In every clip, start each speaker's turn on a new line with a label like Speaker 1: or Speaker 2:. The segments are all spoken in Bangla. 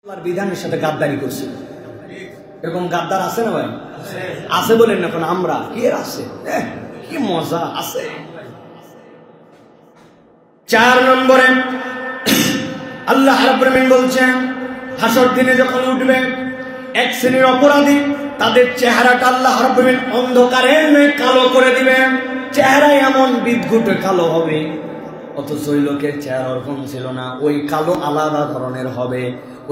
Speaker 1: আল্লাহর বিধানের সাথে গাদ্দারি করছে। এরকম গাদ্দার আছে না ভাই? আছে বলেন না, আমরা কি এর আছে, কি মজা আছে। 4 নম্বরে আল্লাহ রাব্বুল আলামিন বলছেন, হাসর দিনে যখন উঠবে এক শ্রেণীর অপরাধী, তাদের চেহারাটা আল্লাহ রাব্বুল আলামিন অন্ধকারের ন্যায় কালো করে দিবেন। চেহারা এমন বিদঘুটে কালো হবে, অথচ ওই লোকের চেহারা ওরকম ছিল না। ওই কালো আলাদা ধরনের হবে।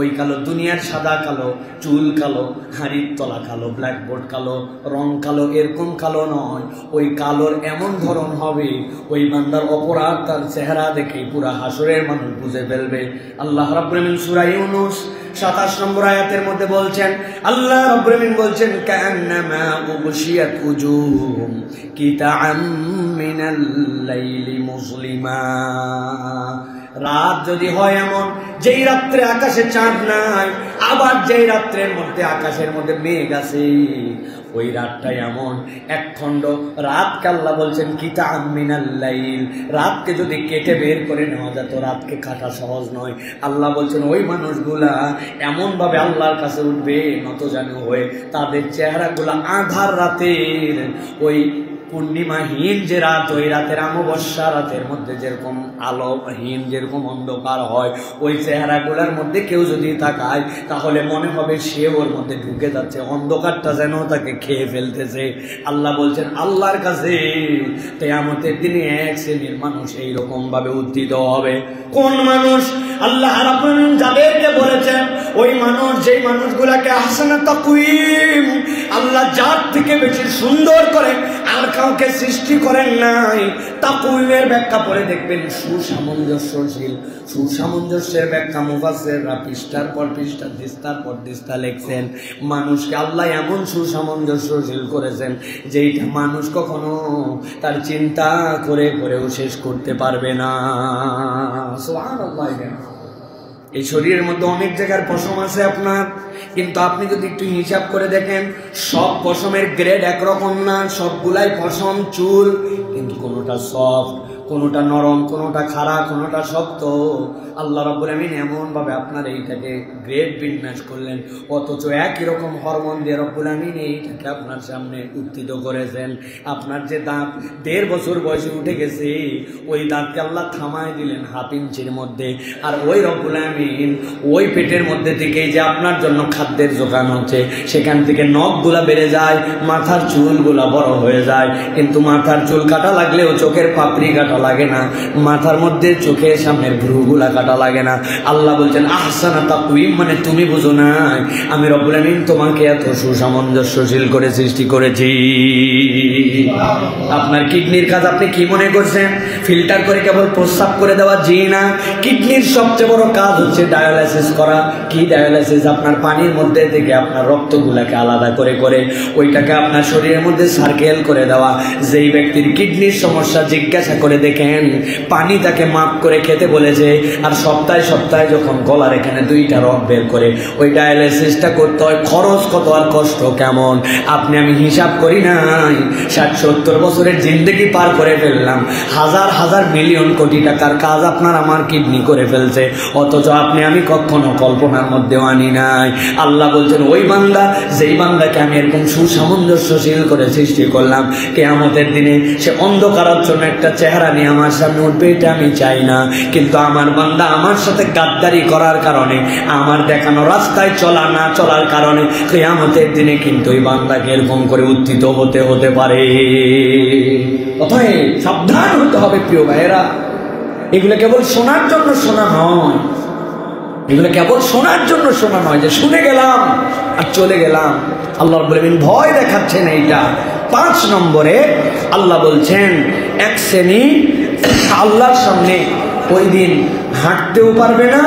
Speaker 1: ওই কালো দুনিয়ার সাদা কালো, চুল কালো, হাড়ির তলা কালো, ব্ল্যাকবোর্ড কালো, রং কালো, এরকম কালো নয়। ওই কালোর এমন ধরন হবে, ওই বান্দার অপরাধ তার চেহারা দেখে পুরা হাসরের মানুষ বুঝে ফেলবে। আল্লাহ রাব্বুল আলামিন সূরা ইউনূস 27 নম্বর আয়াতের মধ্যে বলছেন, আল্লাহ রাব্বুল আলামিন বলছেন, কাআন্নামা উগশিয়াত উজুহুম কিতাআম মিনাল লাইলি মুজলিমা। রাত যদি হয় এমন, যেই রাত্রে আকাশে চাঁদ নাই, আবার যেই রাত্রের মধ্যে আকাশের মধ্যে মেঘ আছে, ওই রাতটা এমন এক খণ্ড রাতকে আল্লাহ বলছেন কিতাআম মিনাল লাইল। রাতকে যদি কেটে বের করে নেওয়া যেত, রাতকে কাটা সহজ নয়। আল্লাহ বলছেন ওই মানুষগুলা এমন ভাবে আল্লাহর কাছে উঠবে নতজানু হয়ে, তাদের চেহারাগুলা আধার রাতের ওই পূর্ণিমাহীন যে রাত, ওই রাতের অমাবস্যা রাতের মধ্যে যেরকম আলোহীন, যেরকম অন্ধকার হয়, ওই চেহারাগুলোর মধ্যে কেউ যদি তাকায় তাহলে মনে হবে সে ওর মধ্যে ঢুকে যাচ্ছে, অন্ধকারটা যেন তাকে খেয়ে ফেলতেছে। আল্লাহ বলছেন আল্লাহর কাছে কিয়ামতের দিনে এক শ্রেণীর মানুষ এইরকম ভাবে উত্থিত হবে। কোন মানুষ? আল্লাহ রাব্বুল আলামিন যাদেরকে বলেছেন, ওই মানুষ, যেই মানুষগুলাকে আহসানা তাকওয়িম, আল্লাহ যার থেকে বেশি সুন্দর করে আর কাউকে সৃষ্টি করেন নাই। তাকওয়িমের ব্যাখ্যা পড়ে দেখবেন সুসামঞ্জস্যশীল। সুসামঞ্জস্যের ব্যাখ্যা মুফাসসিররা পৃষ্ঠার পর পৃষ্ঠা, দিস্তার পর দিস্তা লিখছেন। মানুষকে আল্লাহ এমন সুসামঞ্জস্যশীল করেছেন যেইটা মানুষ কখনো তার চিন্তা করে করেও শেষ করতে পারবে না। সুবহানাল্লাহ। এই শরীরের মধ্যে অনেক জায়গার পশম আছে আপনার, কিন্তু আপনি যদি একটু হিসাব করে দেখেন, সব পশমের গ্রেড একরকম না। সবগুলাই পশম, চুল, কিন্তু কোনোটা সফট, কোনোটা নরম, কোনোটা খাড়া, কোনোটা শক্ত। আল্লাহ রাব্বুল আলামিন এমন ভাবে আপনার এইটাকে গ্রেড বিন্যাস করলেন, অথচ একই রকম হরমোন দিয়ে রব্বুল আলামিন এইটাকে আপনার সামনে উত্থিত করেছেন। আপনার যে দাঁত 1.5 বছর বয়সে উঠে গেছে, ওই দাঁতকে আল্লাহ থামায় দিলেন 1/2 ইঞ্চির মধ্যে। আর ওই রব্বুল আলামিন ওই পেটের মধ্যে থেকে যে আপনার জন্য খাদ্যের যোগান হচ্ছে, সেখান থেকে নখগুলা বেড়ে যায়, মাথার চুলগুলা বড় হয়ে যায়। কিন্তু মাথার চুল কাটা লাগলেও চোখের পাপড়ি কাটা লাগে না, মাথার মধ্যে চোখের সামনের ভ্রুগুলা কাটা লাগে না। আল্লাহ বলছেন আহসানা তাকওয়িম, মানে তুমি বুঝো না, আমি রব্বুল আলামিন তোমাকে এত সুসামঞ্জস্যশীল করে সৃষ্টি করেছি। আপনার কিডনির কাজ আপনি কি মনে করছেন? ফিল্টার করে কেবল প্রস্রাব করে দেওয়া? জি না। কিডনির সবচেয়ে বড় কাজ হচ্ছে ডায়ালাইসিস করা। কি ডায়ালাইসিস? আপনার পানির মধ্যে থেকে আপনার রক্তগুলাকে আলাদা করে করে ওইটাকে আপনার শরীরের মধ্যে সার্কেল করে দেওয়া। যেই ব্যক্তির কিডনির সমস্যা, জিজ্ঞাসা করে দেখেন, পানি তাকে মাপ করে খেতে বলেছে, আর সপ্তাহে সপ্তাহে যখন গলার এখানে 2টা রগ বের করে ওই ডায়ালাইসিসটা করতে হয়, খরচ কত আর কষ্ট কেমন আপনি আমি হিসাব করি নাই। 60-70 বছরের জিন্দেগি পার করে ফেললাম, হাজার হাজার মিলিয়ন কোটি টাকার কাজ আপনার আমার কিডনি করে ফেলছে, অথচ আপনি আমি কখনো কল্পনার মধ্যেও আনি নাই। আল্লাহ বলছেন ওই বান্দা, যেই বান্দাকে আমি এরকম সুসামঞ্জস্যশীল করে সৃষ্টি করলাম, কিয়ামতের দিনে সে অন্ধকারাচ্ছন্ন একটা চেহারা নিয়ে আমার সামনে উঠবে, এটা আমি চাই না। কিন্তু আমার বান্দা আমার সাথে গাদ্দারি করার কারণে, আমার দেখানো রাস্তায় চলা না চলার কারণে কিয়ামতের দিনে কিন্তু ওই বান্দাকে এরকম করে উত্থিত হতে পারে। অতএব সাবধান হতে হবে প্রিয় ভাইয়েরা। এগুলো কেবল শোনার জন্য শোনা নয়, এগুলো কেবল শোনার জন্য শোনা নয় যে শুনে গেলাম আর চলে গেলাম। আল্লাহ রাব্বুল আলামিন ভয় দেখাচ্ছেন এইটা। 5 নম্বরে আল্লাহ বলছেন এক শ্রেণী আল্লাহর সামনে ওই দিন হাঁটতেও পারবে না,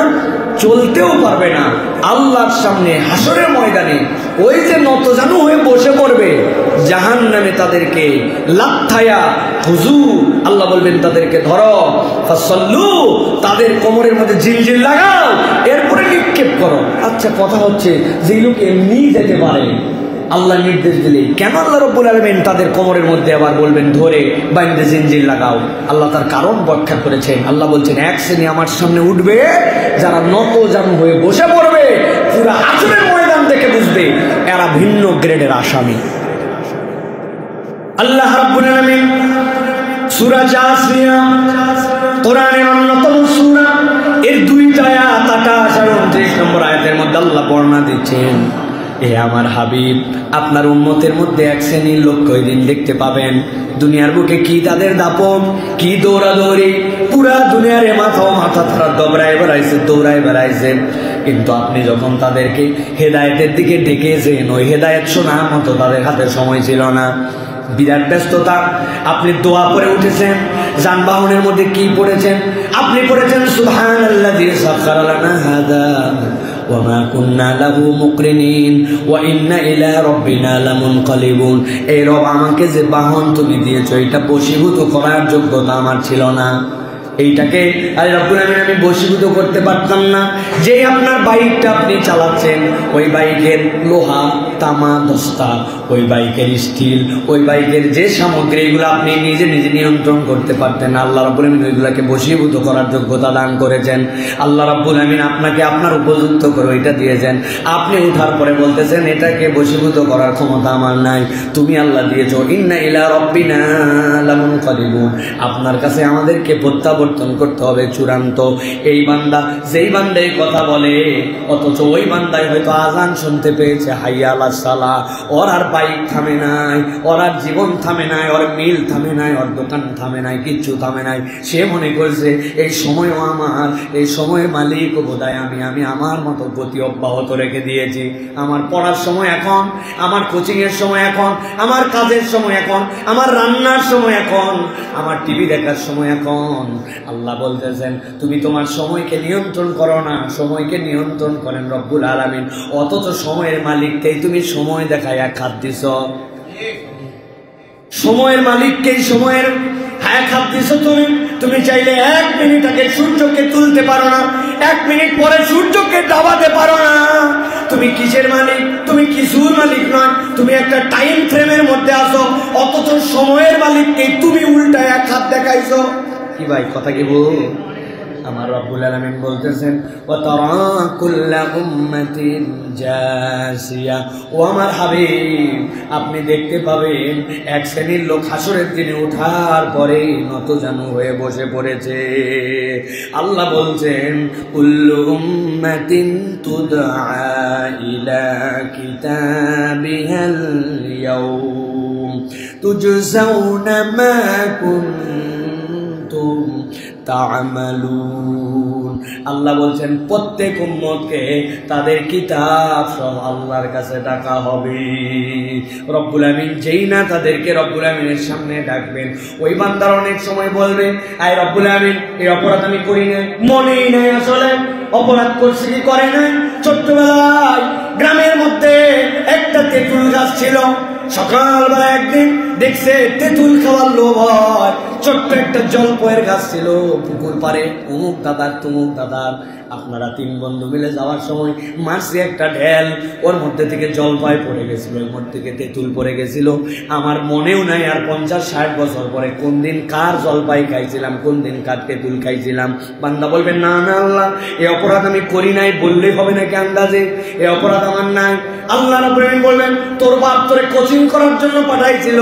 Speaker 1: চলতেও পারবে না। আল্লাহর সামনে হাসরের ময়দানে ওই যে নতজানু হয়ে বসে পড়বে, জাহান্নামে তাদেরকে লাথায়া হুজুর, আল্লাহ বলবেন তাদেরকে ধরো, ফাসাল্লু, তাদের কোমরের মধ্যে জিলজিল লাগাও, এরপরে নিক্ষেপ করো। আচ্ছা, কথা হচ্ছে যে লোক এমনি যেতে পারে, আল্লাহ নির্দেশ দিলে কেন আল্লাহ রাব্বুল আলামিন তাদের কোমরের মধ্যে আবার বলবেন ধরে বাইন্ধে জিনজির লাগাও? আল্লাহ তার কারণ ব্যাখ্যা করেছেন। আল্লাহ বলছেন এক শ্রেণী আমার সামনে উঠবে যারা নতজানু হয়ে বসে পড়বে, গ্রেডের আসামি। আল্লাহ রাব্বুল আলামিন সূরা জাসিয়া কোরআনের অন্যতম সূরা এর 2টা আয়াত 28 আর 29 নম্বর আয়াতের মধ্যে আল্লাহ বর্ণনা দিচ্ছেন, এ আমার হাবিব, আপনার উম্মতের মধ্যে এক শ্রেণীর লোক ওই দিন দেখতে পাবেন, দুনিয়ার বুকে কি তাদের দাপট, কি দৌড়াদৌড়ি, পুরা দুনিয়ার মাথা তারা দৌড়ায় বেড়াইছে, কিন্তু আপনি যখন তাদেরকে হেদায়েতের দিকে ডেকেছেন, ওই হেদায়েত শোনার মতো তাদের হাতে সময় ছিল না, বিরাট ব্যস্ততা। আপনি দোয়া করে উঠেছেন, যানবাহনের মধ্যে কি পড়েছেন? আপনি পড়েছেন সুবহানাল্লাযী সাখারা লানা হাযা ওয়া মা কুন্না লাহু মুকরিনিন ওয়া ইন্না ইলা রাব্বিনা লামুনকালিবুন। এই রব, আমাকে যে বাহন তুমি দিয়েছো এটা বশীভূত করার যোগ্যতা আমার ছিল না, এইটাকে আল্লাহ রাব্বুল আলামিন আমি বশীভূত করতে পারতাম না। যেই আপনার বাইকটা আপনি চালাচ্ছেন, ওই বাইকের লোহা, তামা, দস্তা, ওই বাইকের স্টিল, ওই বাইকের যে সামগ্রীগুলো আপনি নিজে নিয়ন্ত্রণ করতে পারতেন, আল্লাহ রাব্বুল আলামিন ওইগুলোকে বশীভূত করার যোগ্যতা দান করেছেন। আল্লাহ রাব্বুল আলামিন আপনাকে আপনার উপযুক্ত করে ওইটা দিয়েছেন। আপনি উঠার পরে বলতেছেন এটাকে বশীভূত করার ক্ষমতা আমার নাই, তুমি আল্লাহ দিয়েছো। ইন্না ইলা রাব্বিনা লামুনকালিবুন, আপনার কাছে আমাদেরকে প্রত্যাবর্তন করতে হবে চূড়ান্ত। এই বান্দা, যেই বান্দা এই কথা বলে, অথচ ওই বান্দায় হয়তো আজান শুনতে পেয়েছে হাইয়া আলাস সালাহ, ওর আর বাইক থামে নাই, ওর আর জীবন থামে নাই, ওর মিল থামে নাই, ওর দোকান থামে নাই, কিচ্ছু থামে নাই। সে মনে করছে এই সময়ও আমার, এই সময়ের মালিক বোধহয় আমি আমার মতো গতি অব্যাহত রেখে দিয়েছি। আমার পড়ার সময় এখন, আমার কোচিংয়ের সময় এখন, আমার কাজের সময় এখন, আমার রান্নার সময় এখন, আমার টিভি দেখার সময় এখন। আল্লাহ বলতেছেন তুমি তোমার সময়কে নিয়ন্ত্রণ করো না, সময়কে নিয়ন্ত্রণ করেন রব্বুল আলামিন, অথচ সময়ের মালিককেই তুমি সময় দেখায় খাত দিছ। সময়ের মালিককেই সময়ের খাত দিছ তুমি চাইলে 1 মিনিট আগে সূর্যকে তুলতে পারো না, 1 মিনিট পরে সূর্যকে দাবাতে পারো না। তুমি কিসের মালিক? তুমি কিছুর মালিক নয়, তুমি একটা টাইম ফ্রেমের মধ্যে আসো, অথচ সময়ের মালিককে তুমি উল্টায় খাত দেখাইছো। কি ভাই, কথা কি বল? আমার রব্বুল আলামিন বলতেছেন ওয়া তারা কুল্লা উম্মাতিন জাসিয়া, ও আমার হাবিব, আপনি দেখতে পাবেন এক শ্রেণীর লোক হাসরের দিনে ওঠার পরে নতজানু হয়ে বসে পড়েছে। আল্লাহ বলছেন কুল্লু উম্মাতিন তুদআ ইলা কিতাবিহাল ইয়াউম তুজজাউনা মা কুনতুম তা'মালুন। আল্লাহ বলছেন প্রত্যেক উম্মতকে তাদের কিতাব সব আল্লাহর কাছে ডাকা হবে। রব্বুল আমিন যেই না তাদেরকে রব্বুল আমিনের সামনে ডাকবেন, ওই বান্দার অনেক সময় বলবে আয় রব্বুল আমিন, এই অপরাধ আমি করি নাই, মনেই নাই আসলে অপরাধ করছি কি করে নাই। ছোট্টবেলায় গ্রামের মধ্যে একটা তেঁতুল গাছ ছিল, সকালবেলা একদিন দেখছে তেঁতুল খাওয়ার লোভ হয়, ছোট্ট একটা জলপয়ের গাছ ছিল পুকুর পারে, অমুক দাদার তমুক দাদার। আপনারা 3 বন্ধু মিলে যাওয়ার সময় মারছি একটা ঢেল, ওর মধ্যে থেকে জলপাই পড়ে গেছিল, ওর মধ্যে থেকে তেঁতুল পড়ে গেছিল। আমার মনেও নাই আর 50-60 বছর পরে কোন দিন কার জলপাই খাইছিলাম, কোন দিন কার তেঁতুল খাইছিলাম। বান্দা বলবেন না না আল্লাহ, এই অপরাধ আমি করি নাই, বললেই হবে নাকি আন্দাজে, এই অপরাধ আমার নাই। আল্লাহ রাব্বুল আলামিন বলবেন তোর বাপ তোরে কোচিং করার জন্য পাঠাইছিল,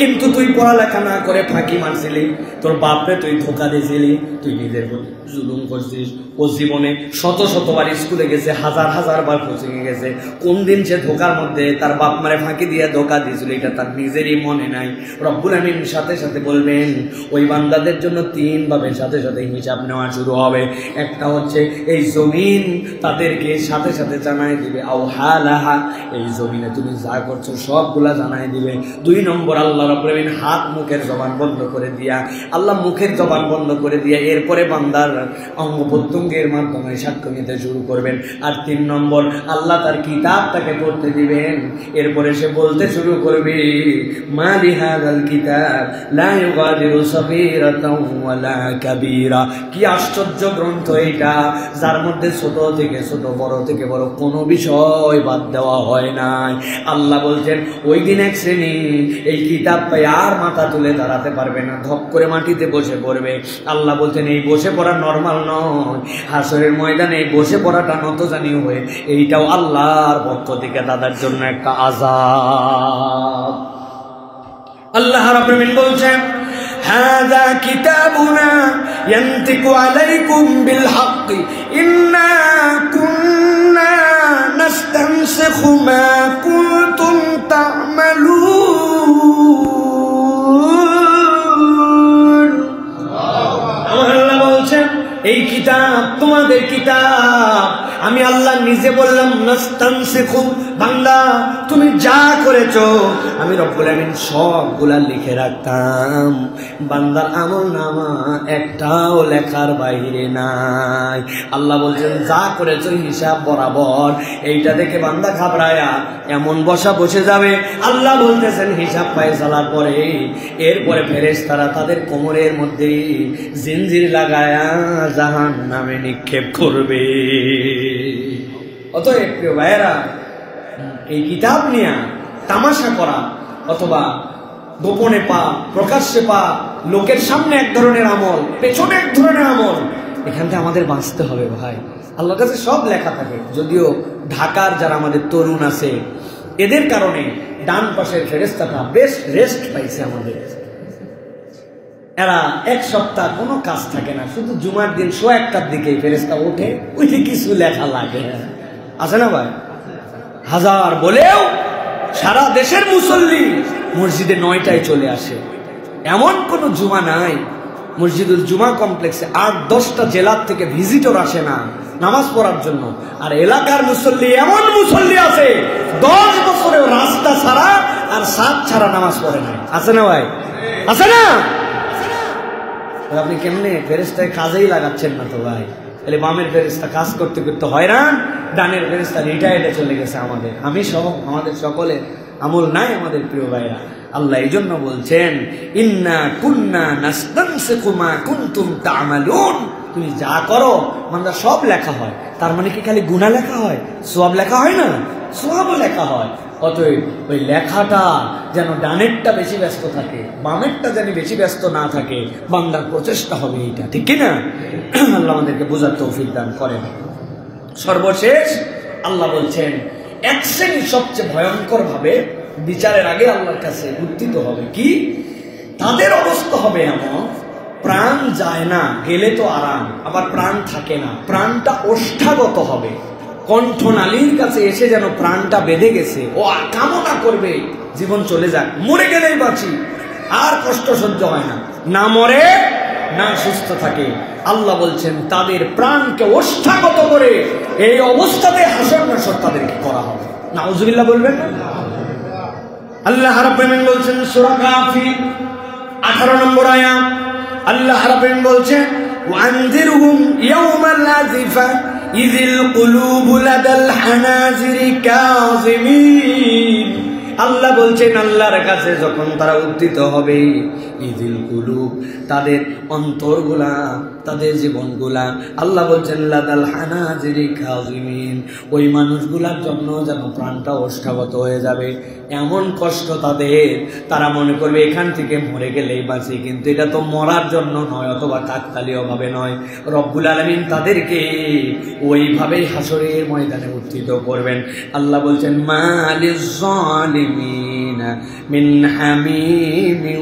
Speaker 1: কিন্তু তুই পড়ালেখা না করে ফাঁকি মারছিলি, তোর বাপরে তুই ধোঁকা দিয়েছিলি, তুই নিজের জুলুম করছিস। ও জীবনে শতবার স্কুলে গেছে, হাজার বার কোচিং এ গেছে, কোন দিন সে ধোকার মধ্যে তার বাপ মারে ফাঁকি দিয়ে ধোকা দিয়েছিল এটা তার নিজেরই মনে নাই। রব্বুল আমিন সাথে সাথে বলবেন ওই বান্দাদের জন্য 3 ভাবে সাথে সাথে হিসাব নেওয়া শুরু হবে। একটা হচ্ছে এই জমিন তাদেরকে সাথে সাথে জানাই দিবে, আও হালাহা, এই জমিনে তুমি যা করছো সবগুলা জানাই দিবে। 2 নম্বর আল্লাহ রাব্বুল আমিন হাত মুখের জবান বন্ধ করে দিয়া, আল্লাহ মুখের জবান বন্ধ করে দিয়া এরপরে বান্দার অঙ্গ প্রত্যঙ্গের মাধ্যমে সাক্ষ্য নিতে শুরু করবেন। আর 3 নম্বর আল্লাহ তার কিতাবটাকে পড়তে দিবেন, এরপরে সে বলতে শুরু করবে মা লিহাযাল কিতাব লা ইউগাদিরু সগীরাতাও ওয়ালা কাবীরা, কি আশ্চর্য গ্রন্থ এটা, যার মধ্যে ছোট থেকে ছোট, বড় থেকে বড় কোনো বিষয় বাদ দেওয়া হয় নাই। আল্লাহ বলছেন ওই দিন এক শ্রেণী এই কিতাব পাই আর মাথা তুলে দাঁড়াতে পারবে না, ধপ করে মাটিতে বসে পড়বে। আল্লাহ বলছেন এই বসে পড়া নরমাল নয়, হাসরের ময়দানে এই বসে পড়াটা নতজানি হয়ে এইটাও আল্লাহর পক্ষ থেকে তাদের জন্য একটা আযাব। আল্লাহ রাব্বুল আলামিন বলছেন হাযা কিতাবুনা ইয়ানতিকু আলাইকুম বিল হক ইন্না কুন্না নাস্তানসিখু মা কুনতুম তা'মালুন। আল্লাহ বলছেন এই কিতাব তোমাদের কিতাব, আমি আল্লাহ নিজে বললাম নাস্তানসিখু, বান্দা তুমি যা করেছো আমি রব্বুল আমিন সবগুলা লিখে রাখতাম। বান্দার আমলনামা একটাও লেখার বাইরে নাই। আল্লাহ বলছেন যা করেছো হিসাব বরাবর। এইটা দেখে বান্দা ঘাবড়ায়া এমন বসে যাবে। আল্লাহ বলতেছেন হিসাব ফায়সালার পরে এরপরে ফেরেশতারা তাদের কোমরের মধ্যে জিনজির লাগায়া জাহান্নামে নিক্ষেপ করবে। অতএব প্রিয় ভাইয়েরা, এই কিতাব নিয়ে তামাশা করা অথবা গোপনে পাপ, প্রকাশ্যে পাপ, লোকের সামনে এক ধরনের আমল, পেছনে এক ধরনের আমল, এখান থেকে আমাদের বাঁচতে হবে ভাই। আল্লাহর কাছে সব লেখা থাকে। যদিও ঢাকার যারা আমাদের তরুণ আছে এদের কারণে ডান পাশের ফেরেশতাটা বেশ রেস্ট পাইছে আমাদের। এরা এক সপ্তাহ কোনো কাজ থাকে না, শুধু জুমার দিন 1:00টার দিকে ফেরেশতা ওঠে, ওইটি কিছু লেখা লাগে। আছে না ভাই? হাজার বলেও সারা দেশের মুসল্লি মসজিদে 9টায় চলে আসে। এমন কোনো জুমা নাই মসজিদুল জুমা কমপ্লেক্সে 8-10টা জেলার থেকে ভিজিটর আসে না নামাজ পড়ার জন্য। আর এলাকার মুসল্লি এমন মুসল্লি আছে 10 বছরেও রাস্তা ছাড়া আর সাত ছাড়া নামাজ পড়ে নাই। আছে না ভাই? আছে না? আপনি কেমনে ফেরেশতায় কাজেই লাগাচ্ছেন না তো ভাই। তাহলে বামের ফেরেশতা কাজ করতে করতে হয়রান, ডানের ফেরেশতা রিটায়ার্ডে চলে গেছে। আমি সহ আমাদের সকলের আমল নাই আমাদের প্রিয় ভাইরা। আল্লাহ এই জন্য বলছেন ইন্না কুন্না নাস্তানসিখু মা কুনতুম তা'মালুন। তুমি যা করো বান্দা সব লেখা হয়। তার মানে কি খালি গুনাহ লেখা হয়, সওয়াব লেখা হয় না? সওয়াবও লেখা হয়। অতএব ওই লেখাটা যেন ডানেরটা বেশি ব্যস্ত থাকে, বামেরটা যেন বেশি ব্যস্ত না থাকে, বান্দার প্রচেষ্টা হবে এইটা, ঠিক কিনা? আল্লাহ আমাদেরকে বোঝার তৌফিক দান করেন। সর্বশেষ আল্লাহ বলছেন এক শ্রেণী সবচেয়ে ভয়ঙ্কর ভাবে বিচারের আগে আল্লাহর কাছে উত্থিত হবে। কি? তাদের অবস্থা হবে এমন, প্রাণ যায় না, গেলে তো আরাম, আবার প্রাণ থাকে না, প্রাণটা ওষ্ঠাগত হবে, কণ্ঠনালীর কাছে এসে যেন প্রাণটা বেঁধে গেছে। ও কামনা করবে জীবন চলে যাক, মরে গেলেই বাঁচি, আর কষ্ট সহ্য হয় না, না মরে না সুস্থ থাকে। আল্লাহ বলছেন তাদের প্রাণকে ওষ্ঠাগত করে এই অবস্থাতে হাসর নাসর তাদেরকে করা হবে। নাউজুবিল্লাহ বলবেন না? আল্লাহ রাব্বুল আলামিন বলছেন সূরা কাফির 18 নম্বর আয়াত, আল্লাহ রাব্বুল আলামিন বলছেন ওয়ানজিরহুম ইয়াওমাল আযিফা ইযিল কুলুবু লাদাল হানাজিরি কাযিমিন। আল্লাহ বলছেন আল্লাহর কাছে যখন তারা উদ্ধৃত হবে, ইযিল কুলুব তাদের অন্তরগুলা, তাদের জীবনগুলা, আল্লাহ বলছেন লাদাল হানাজিরি কাযিমিন, ওই মানুষগুলার জন্য যেন প্রাণটা ওষ্ঠাগত হয়ে যাবে। এমন কষ্ট তাদের, তারা মনে করবে এখান থেকে মরে গেলেই বাঁচি, কিন্তু এটা তো মরার জন্য নয়, অথবা কাকতালীয় ভাবে নয়। রব্বুল আলামিন তাদেরকে ওইভাবেই হাসরের ময়দানে উত্থিত করবেন। আল্লাহ বলছেন মালিজ জালিমিনা মিন হামিমিন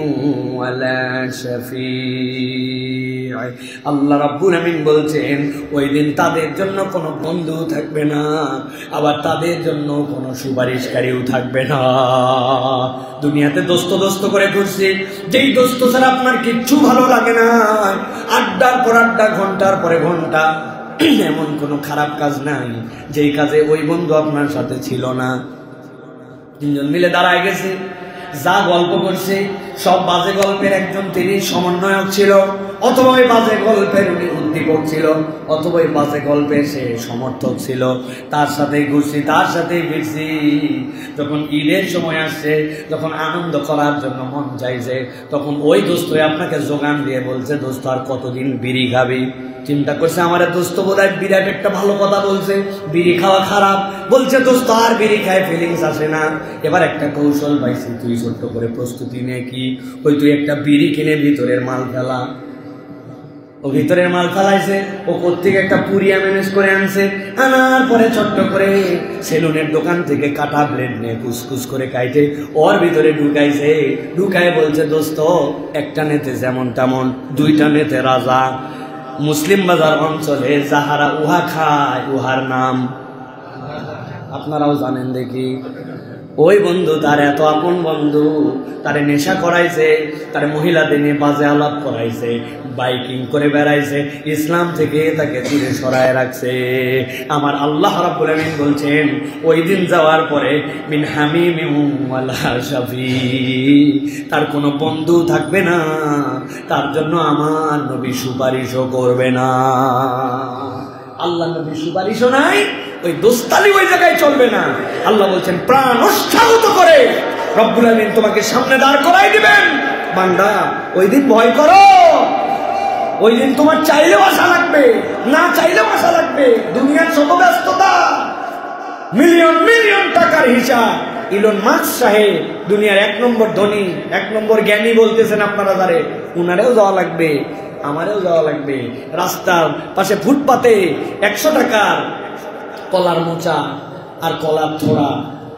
Speaker 1: ওয়ালা শাফিঈ। আল্লাহ রাব্বুল আমিন বলছেন ওই দিন তাদের জন্য কোনো বন্ধু থাকবে না, আবার তাদের জন্য কোনো সুপারিশকারীও থাকবে না। দুনিয়াতে দোস্ত করে ঘুরছি, যেই দোস্ত ছাড়া আপনার কিচ্ছু ভালো লাগে না, আড্ডার পর আড্ডা, ঘন্টার পরে ঘন্টা, এমন কোনো খারাপ কাজ নাই যেই কাজে ওই বন্ধু আপনার সাথে ছিল না। তিনজন মিলে দাঁড়ায় গেছে, যা গল্প করছে সব বাজে গল্পের একজন তিনি সমন্বয়ক ছিল, অথবা ওই বাজে গল্পের উনি উদ্দীপক ছিল, অথবা ওই বাজে গল্পের সে সমর্থক ছিল। তার সাথেই ঘুরছি, তার সাথেই ফিরছি। যখন ঈদের সময় আসছে, যখন আনন্দ করার জন্য মন চাইছে, তখন ওই দোস্ত আপনাকে যোগান দিয়ে বলছে দোস্ত আর কতদিন বিড়ি খাবি? চিন্তা করছে আমার দোস্ত বোধহয় বিরাট একটা ভালো কথা বলছে, বিড়ি খাওয়া খারাপ, বলছে দোস্ত আর বিড়ি খায় ফিলিংস আসে না। এবার একটা কৌশল পাইছি, তুই ছোট্ট করে প্রস্তুতি নে। কি? ওই তুই একটা বিড়ি কিনে ভিতরের মাল ফেলা। ও ভিতরের মাল ফেলাইছে, ও কোত্থেকে একটা পুরিয়া ম্যানেজ করে আনছে, আনার পরে ছোট্ট করে সেলুনের দোকান থেকে কাটা ব্লেড নিয়ে কুচকুচ করে কাইটে ওর ভিতরে ঢুকাইছে। ঢুকায় বলছে, দোস্ত একটা নেতে যেমন তেমন, দুইটা নেতে রাজা। মুসলিম বাজার অঞ্চলে যাহারা উহা খায় উহার নাম আপনারাও জানেন দেখি। ওই বন্ধু তার এত আপন বন্ধু, তারে নেশা করাইছে, তারে মহিলাদের নিয়ে বাজে আলাপ করাইছে, বাইকিং করে বেড়াইছে, ইসলাম থেকে তাকে দূরে সরায় রাখছে। আমার আল্লাহ রাব্বুল আমিন বলছেন, ওই দিন যাওয়ার পরে মিন হামিমিন ওয়ালা শাফি, তার কোনো বন্ধু থাকবে না, তার জন্য আমার নবী সুপারিশও করবে না। আল্লাহ নবী সুপারিশও নাই, ওই দোস্তালি ওই জায়গায় চলবে না। আল্লাহ বলছেন, প্রাণ উৎসাহিত করে রব্বুল আমিন তোমাকে সামনে দাঁড় করাই দিবেন। বান্দা ওই দিন ভয় করো, ওই দিন তোমার চাইলেও আশা লাগবে, না চাইলেও আশা লাগবে। দুনিয়ার শত ব্যস্ততা, মিলিয়ন মিলিয়ন টাকার হিসাব। ইলন মাস্ক সাহেব দুনিয়ার 1 নম্বর ধনী, 1 নম্বর জ্ঞানী বলতেছেন আপনারা, যারে উনারেও যাওয়া লাগবে, আমারও যাওয়া লাগবে। রাস্তার পাশে ফুটপাতে 100 টাকার কলার মোচা আর কলার থোড়া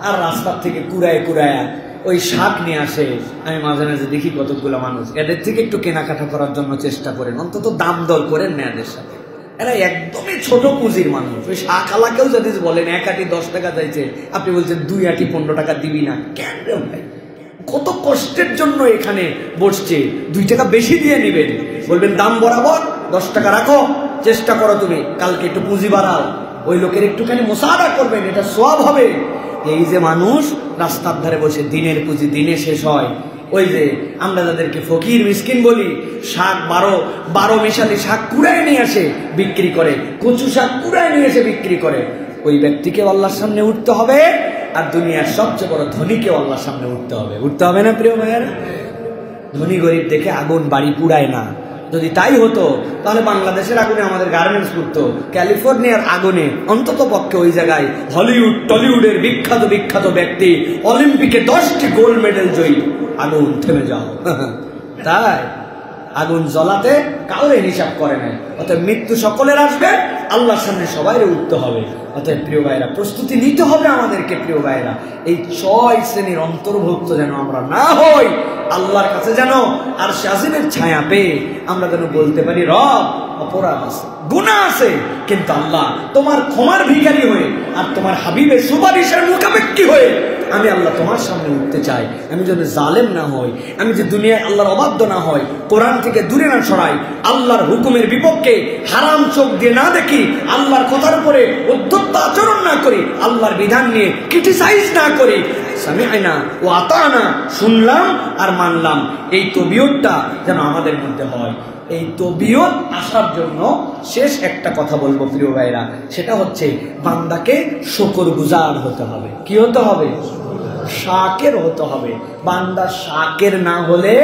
Speaker 1: আর রাস্তার থেকে কুড়ায় কুড়ায় ওই শাক নিয়ে আসে। আমি মাঝে মাঝে দেখি কতগুলো মানুষ এদের থেকে একটু কেনাকাটা করার জন্য চেষ্টা করেন, অন্তত দাম দর করেন না এদের সাথে। এরা একদমই ছোট পুঁজির মানুষ। ওই শাক আলাকেও যদি বলেন 1 আটি 10 টাকা চাইছে, আপনি বলছেন 2 আটি 15 টাকা দিবি না, কেন রে ভাই? কত কষ্টের জন্য এখানে বসছে, 2 টাকা বেশি দিয়ে নিবেন, বলবেন দাম বরাবর 10 টাকা রাখো, চেষ্টা করো তুমি কালকে একটু পুঁজি বাড়াও, ওই লোকের একটুখানি মোসাদা করবেন, এটা সওয়াব হবে। এই যে মানুষ রাস্তার ধারে বসে দিনের পুঁজি দিনে শেষ হয়, ওই যে আমরা যাদেরকে ফকির মিসকিন বলি, শাক 12 মিশালি শাক কুড়ায় নিয়ে আসে বিক্রি করে, কচু শাক কুড়ায় নিয়ে এসে বিক্রি করে, ওই ব্যক্তিকে আল্লাহর সামনে উঠতে হবে। আর দুনিয়ার সবচেয়ে বড় ধনীকে আল্লাহর সামনে উঠতে হবে। উঠতে হবে না প্রিয় ভাইয়েরা? ধনী গরিব দেখে আগুন বাড়ি পুড়ায় না। যদি তাই হতো তাহলে বাংলাদেশের আগুনে আমাদের গার্মেন্টস করতো, ক্যালিফোর্নিয়ার আগুনে অন্তত পক্ষে ওই জায়গায় হলিউড টলিউডের বিখ্যাত বিখ্যাত ব্যক্তি, অলিম্পিকে 10টি গোল্ড মেডেল জয়ী, আগুন থেমে যাও। তাই আগুন জ্বলাতে কাউরে হিসাব করে নাই। অতএব মৃত্যু সকলের আসবে, আল্লাহর সামনে সবাই উঠতে হবে। অতএব প্রিয় ভাইরা, প্রস্তুতি নিতে হবে আমাদেরকে। প্রিয় ভাইরা, এই 6 শ্রেণীর অন্তর্ভুক্ত যেন আমরা না হই, আল্লাহর কাছে যেন আর শাজিমের ছায়া পেয়ে আমরা যেন বলতে পারি, রব অপরাধ আছে, গুনাহ আছে, কিন্তু আল্লাহ তোমার ক্ষমার ভিখারি হয়ে আর তোমার হাবিবের সুপারিশের মুখাপেক্ষী হয়ে আমি আল্লাহ তোমার সামনে উঠতে চাই। আমি যেন জালেম না হই, আমি যে দুনিয়ায় আল্লাহর অবাধ্য না হই, কোরআন থেকে দূরে না সরাই, আল্লাহর হুকুমের বিপক্ষে হারাম চোখ দিয়ে না দেখি, আল্লাহর কথার উপরে উদ্ধত্ত আচরণ না করি, আল্লাহর বিধান নিয়ে ক্রিটিসাইজ না করি। সামিআনা ও আতানা, শুনলাম আর মানলাম, এই তবিয়তটা যেন আমাদের মধ্যে হয়। এই তবিয়ত আসার জন্য শেষ একটা কথা বলবো প্রিয় ভাইরা, সেটা হচ্ছে বান্দাকে শুকরগুজার হতে হবে। কি হতে হবে? শাকের হতে হবে। বান্দা শাকের না হলে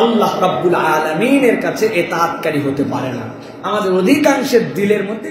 Speaker 1: আল্লাহ রাব্বুল আলামিনের কাছে ইতাআতকারী হতে পারে না। আমাদের অধিকাংশের দিলের মধ্যে